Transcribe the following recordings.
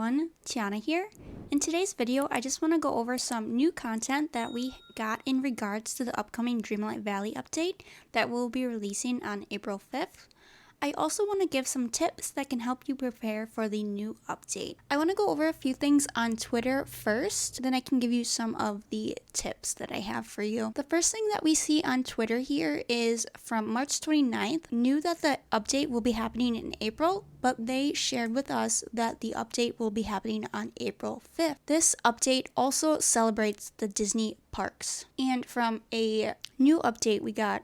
everyone, Tiana here. In today's video, I just want to go over some new content that we got in regards to the upcoming Dreamlight Valley update that we'll be releasing on April 5th. I also want to give some tips that can help you prepare for the new update. I want to go over a few things on Twitter first, then I can give you some of the tips that I have for you. The first thing that we see on Twitter here is from March 29th, knew that the update will be happening in April, but they shared with us that the update will be happening on April 5th. This update also celebrates the Disney parks. And from a new update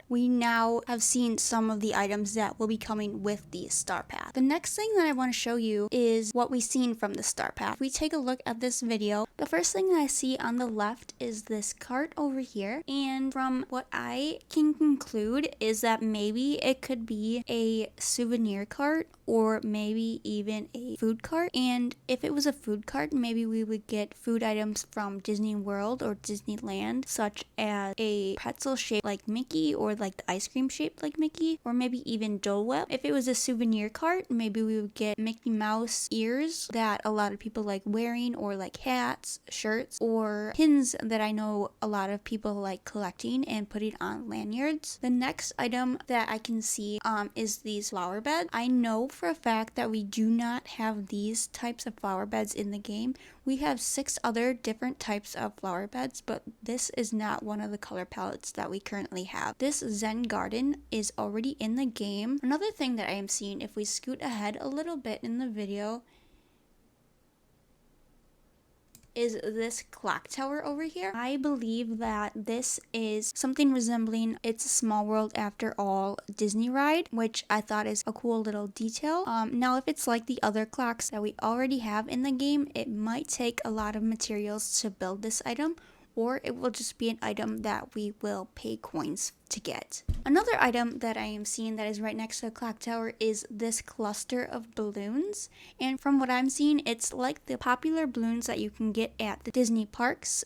we now have seen some of the items that will be coming with the Star Path. The next thing that I want to show you is what we've seen from the Star Path. If we take a look at this video, the first thing that I see on the left is this cart over here, and from what I can conclude is that maybe it could be a souvenir cart or maybe even a food cart. And if it was a food cart, maybe we would get food items from Disney World or Disneyland, such as a pretzel shaped like Mickey or like the ice cream shaped like Mickey, or maybe even Dole Whip. If it was a souvenir cart, maybe we would get Mickey Mouse ears that a lot of people like wearing, or like hats, shirts, or pins that I know a lot of people like collecting and putting on lanyards. The next item that I can see is these flower beds. I know for a fact that we do not have these types of flower beds in the game. We have 6 other different types of flower beds, but this is not one of the color palettes that we currently have. This Zen Garden is already in the game. Another thing that I am seeing, if we scoot ahead a little bit in the video, is this clock tower over here. I believe that this is something resembling It's a Small World After All Disney ride, which I thought is a cool little detail. Now if it's like the other clocks that we already have in the game, it might take a lot of materials to build this item, or it will just be an item that we will pay coins to get. Another item that I am seeing that is right next to the clock tower is this cluster of balloons, and from what I'm seeing, it's like the popular balloons that you can get at the Disney parks.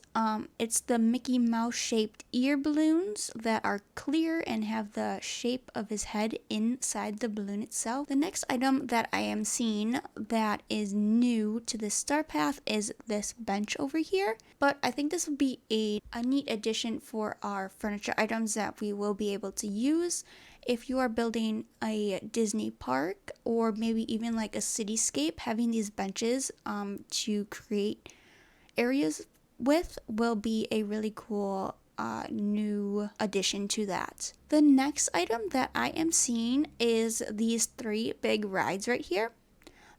It's the Mickey Mouse shaped ear balloons that are clear and have the shape of his head inside the balloon itself. The next item that I am seeing that is new to the Star Path is this bench over here, but I think this would be a neat addition for our furniture items that we will be able to use if you are building a Disney park, or maybe even like a cityscape. Having these benches to create areas with will be a really cool new addition to that. The next item that I am seeing is these 3 big rides right here.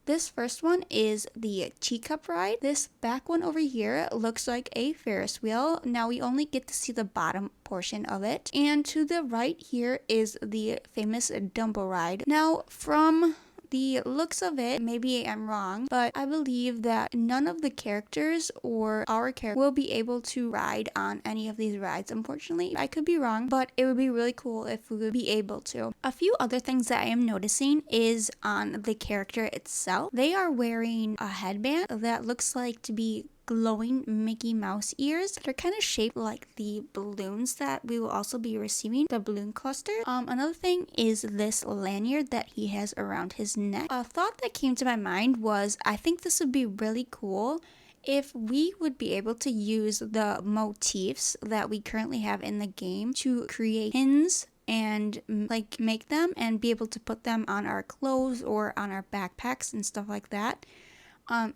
This first one is the teacup ride. This back one over here looks like a Ferris wheel. Now we only get to see the bottom portion of it. And to the right here is the famous Dumbo ride. Now from the looks of it, maybe I'm wrong, but I believe that none of the characters or our character will be able to ride on any of these rides. Unfortunately, I could be wrong, but it would be really cool if we would be able to. A few other things that I am noticing is on the character itself. They are wearing a headband that looks like to be glowing Mickey Mouse ears. They're kind of shaped like the balloons that we will also be receiving, the balloon cluster. Another thing is this lanyard that he has around his neck. A thought that came to my mind was, I think this would be really cool if we would be able to use the motifs that we currently have in the game to create pins and like make them and be able to put them on our clothes or on our backpacks and stuff like that.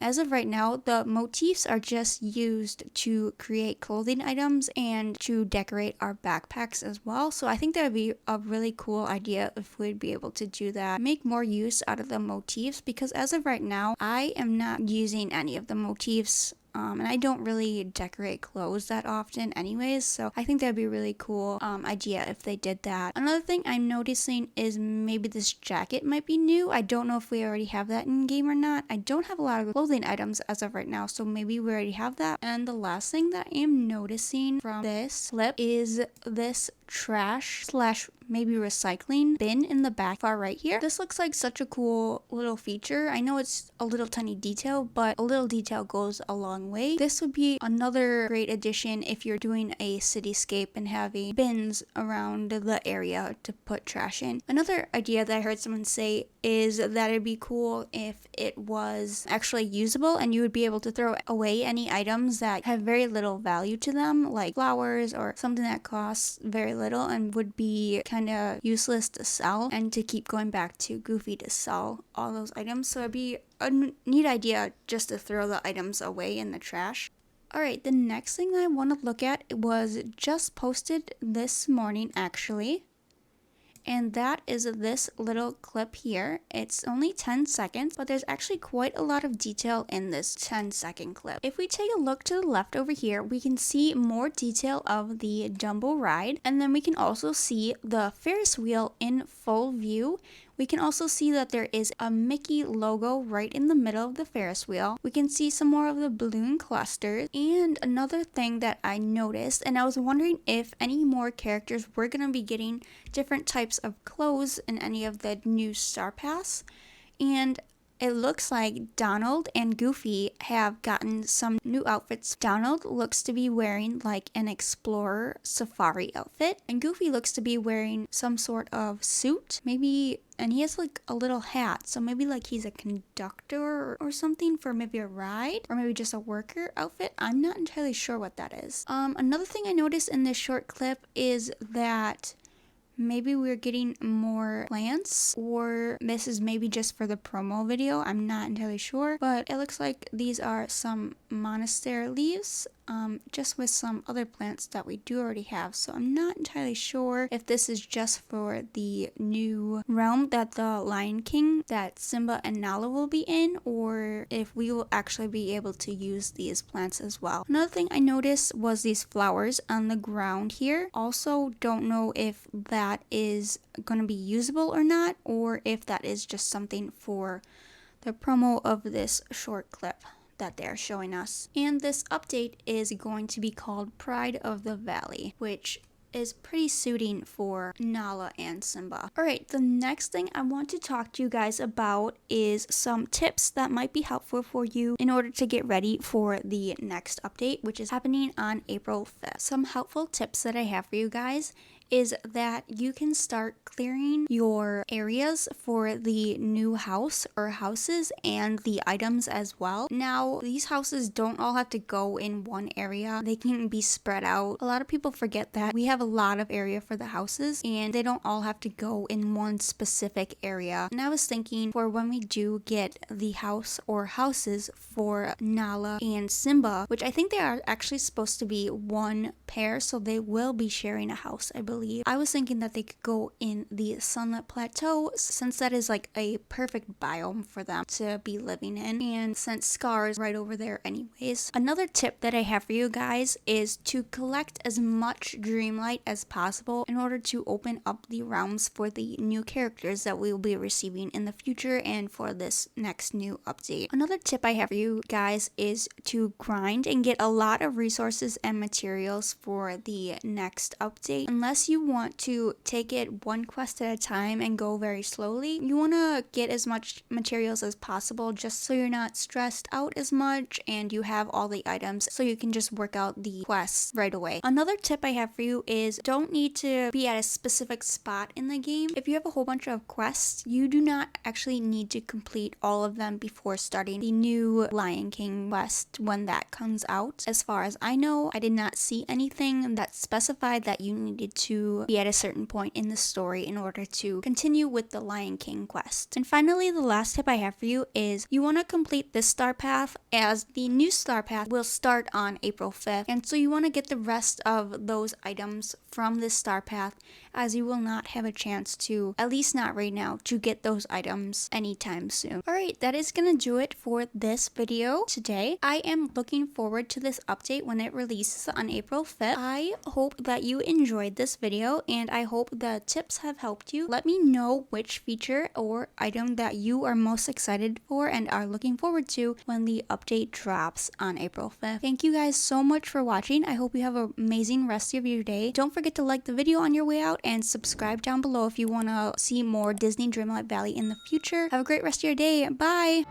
As of right now, the motifs are just used to create clothing items and to decorate our backpacks as well. So I think that would be a really cool idea if we'd be able to do that. Make more use out of the motifs, because as of right now, I am not using any of the motifs. And I don't really decorate clothes that often anyways, so I think that'd be a really cool idea if they did that. Another thing I'm noticing is maybe this jacket might be new. I don't know if we already have that in game or not. I don't have a lot of clothing items as of right now, so maybe we already have that. And the last thing that I am noticing from this clip is this trash slash maybe recycling bin in the back far right here. This looks like such a cool little feature. I know it's a little tiny detail, but a little detail goes a long anyway. This would be another great addition if you're doing a cityscape and having bins around the area to put trash in. Another idea that I heard someone say is that it'd be cool if it was actually usable and you would be able to throw away any items that have very little value to them, like flowers or something that costs very little and would be kind of useless to sell, and to keep going back to Goofy to sell all those items. So it'd be a neat idea just to throw the items away in the trash. Alright, the next thing that I want to look at was just posted this morning actually. And that is this little clip here. It's only 10 seconds, but there's actually quite a lot of detail in this 10-second clip. If we take a look to the left over here, we can see more detail of the Dumbo ride, and then we can also see the Ferris wheel in full view. We can also see that there is a Mickey logo right in the middle of the Ferris wheel. We can see some more of the balloon clusters. And another thing that I noticed, and I was wondering if any more characters were going to be getting different types of clothes in any of the new Star Pass. And it looks like Donald and Goofy have gotten some new outfits. Donald looks to be wearing like an explorer safari outfit, and Goofy looks to be wearing some sort of suit, maybe, and he has like a little hat, so maybe like he's a conductor or something for maybe a ride, or maybe just a worker outfit. I'm not entirely sure what that is. Another thing I noticed in this short clip is that maybe we're getting more plants, or this is maybe just for the promo video. I'm not entirely sure, but it looks like these are some monastery leaves, just with some other plants that we do already have. So I'm not entirely sure if this is just for the new realm that the Lion King, that Simba and Nala will be in, or if we will actually be able to use these plants as well. Another thing I noticed was these flowers on the ground here. Also don't know if that is going to be usable or not, or if that is just something for the promo of this short clip that they're showing us. And this update is going to be called Pride of the Valley, which is pretty suiting for Nala and Simba. Alright, the next thing I want to talk to you guys about is some tips that might be helpful for you in order to get ready for the next update, which is happening on April 5th. Some helpful tips that I have for you guys is that you can start clearing your areas for the new house or houses and the items as well. Now, these houses don't all have to go in one area. They can be spread out. A lot of people forget that we have a lot of area for the houses and they don't all have to go in one specific area. And I was thinking for when we do get the house or houses for Nala and Simba, which I think they are actually supposed to be one pair, so they will be sharing a house, I believe. I was thinking that they could go in the Sunlit Plateau, since that is like a perfect biome for them to be living in, and since Scar is right over there anyways. Another tip that I have for you guys is to collect as much Dreamlight as possible in order to open up the realms for the new characters that we will be receiving in the future and for this next new update. Another tip I have for you guys is to grind and get a lot of resources and materials for the next update. Unless you want to take it one quest at a time and go very slowly, you want to get as much materials as possible just so you're not stressed out as much and you have all the items so you can just work out the quests right away. Another tip I have for you is don't need to be at a specific spot in the game. If you have a whole bunch of quests, you do not actually need to complete all of them before starting the new Lion King quest when that comes out. As far as I know, I did not see anything that specified that you needed to be at a certain point in the story in order to continue with the Lion King quest. And finally, the last tip I have for you is you want to complete this star path, as the new star path will start on April 5th, and so you want to get the rest of those items from this star path, as you will not have a chance to, at least not right now, to get those items anytime soon. Alright, that is gonna do it for this video today. I am looking forward to this update when it releases on April 5th. I hope that you enjoyed this video and I hope the tips have helped you. Let me know which feature or item that you are most excited for and are looking forward to when the update drops on April 5th. Thank you guys so much for watching. I hope you have an amazing rest of your day. Don't forget to like the video on your way out and subscribe down below if you want to see more Disney Dreamlight Valley in the future. Have a great rest of your day. Bye!